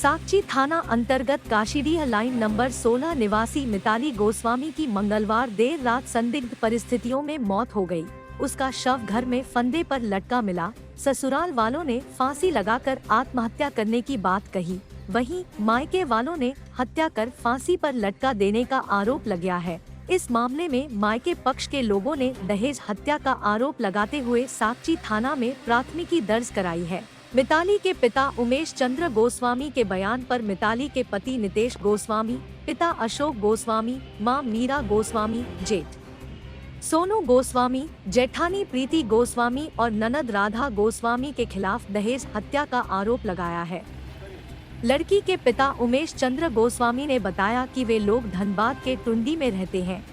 साकची थाना अंतर्गत Kashidih line number 16 निवासी मिताली गोस्वामी की मंगलवार देर रात संदिग्ध परिस्थितियों में मौत हो गई। उसका शव घर में फंदे पर लटका मिला। ससुराल वालों ने फांसी लगाकर आत्महत्या करने की बात कही। वहीं मायके वालों ने हत्या कर फांसी पर लटका देने का आरोप लगाया है। इस मामले में मायके पक्ष के लोगों ने दहेज हत्या का आरोप लगाते हुए साकची थाना में प्राथमिकी दर्ज कराई है। मिताली के पिता उमेश चंद्र गोस्वामी के बयान पर मिताली के पति नितेश गोस्वामी, पिता अशोक गोस्वामी, मां मीरा गोस्वामी, जेठ सोनू गोस्वामी, जेठानी प्रीति गोस्वामी और ननद राधा गोस्वामी के खिलाफ दहेज हत्या का आरोप लगाया है। लड़की के पिता उमेश चंद्र गोस्वामी ने बताया कि वे लोग धनबाद के टुंडी में रहते हैं।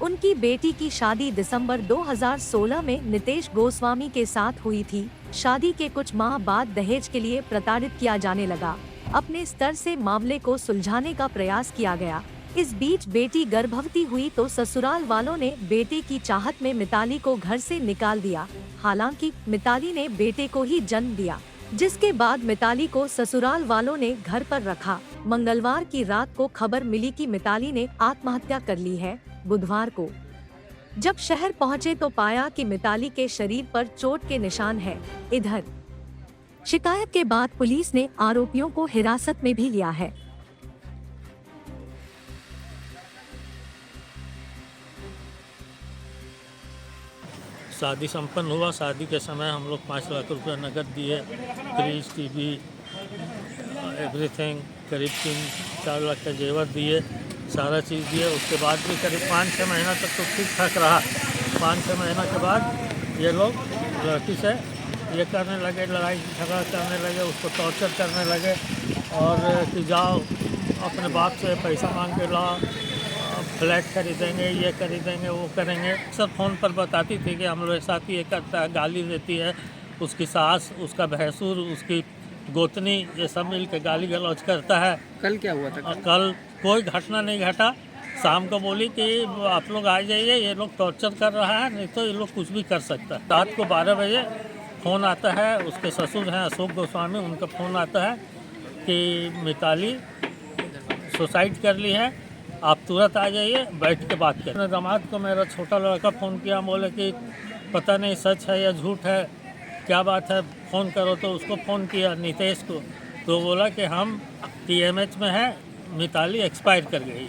उनकी बेटी की शादी दिसंबर 2016 में नितेश गोस्वामी के साथ हुई थी। शादी के कुछ माह बाद दहेज के लिए प्रताड़ित किया जाने लगा। अपने स्तर से मामले को सुलझाने का प्रयास किया गया। इस बीच बेटी गर्भवती हुई तो ससुराल वालों ने बेटे की चाहत में मिताली को घर से निकाल दिया। हालांकि मिताली ने बेटे को ही जन्म दिया, जिसके बाद मिताली को ससुराल वालों ने घर पर रखा। मंगलवार की रात को खबर मिली कि मिताली ने आत्महत्या कर ली है। बुधवार को जब शहर पहुंचे तो पाया कि मिताली के शरीर पर चोट के निशान हैं। इधर शिकायत के बाद पुलिस ने आरोपियों को हिरासत में भी लिया है। शादी संपन्न हुआ। शादी के समय हम लोग 5 लाख रुपए नकद दिए, फ्रिज, टीवी, एवरीथिंग, करीब 3-4 लाख का जेवर दिए, सारा चीज़ दिए। उसके बाद भी करीब 5-6 महीना तक तो ठीक ठाक रहा। 5-6 महीना के बाद ये लोग लड़की से ये करने लगे, लड़ाई झगड़ा करने लगे, उसको टॉर्चर करने लगे और कि जाओ अपने बाप से पैसा मांग के लाओ, फ्लैट खरीदेंगे, ये खरीदेंगे, वो करेंगे। सब फ़ोन पर बताती थी कि हम लोग साथ ये करता है, गाली देती है। उसकी सास, उसका भैंसुर, उसकी गोतनी, ये सब मिल के गाली गलौज करता है। कल क्या हुआ था? कल कोई घटना नहीं घटा। शाम को बोली कि आप लोग आ जाइए, ये लोग टॉर्चर कर रहा है, नहीं तो ये लोग कुछ भी कर सकता है। रात को 12 बजे फ़ोन आता है, उसके ससुर हैं अशोक गोस्वामी, उनका फ़ोन आता है कि मिताली सुसाइड कर ली है, आप तुरंत आ जाइए, बैठ के बात करें। दामाद को मेरा छोटा लड़का फ़ोन किया, बोले कि पता नहीं सच है या झूठ है, क्या बात है, फ़ोन करो। तो उसको फ़ोन किया नितेश को, तो बोला कि हम TMH में है, मिताली एक्सपायर कर गई।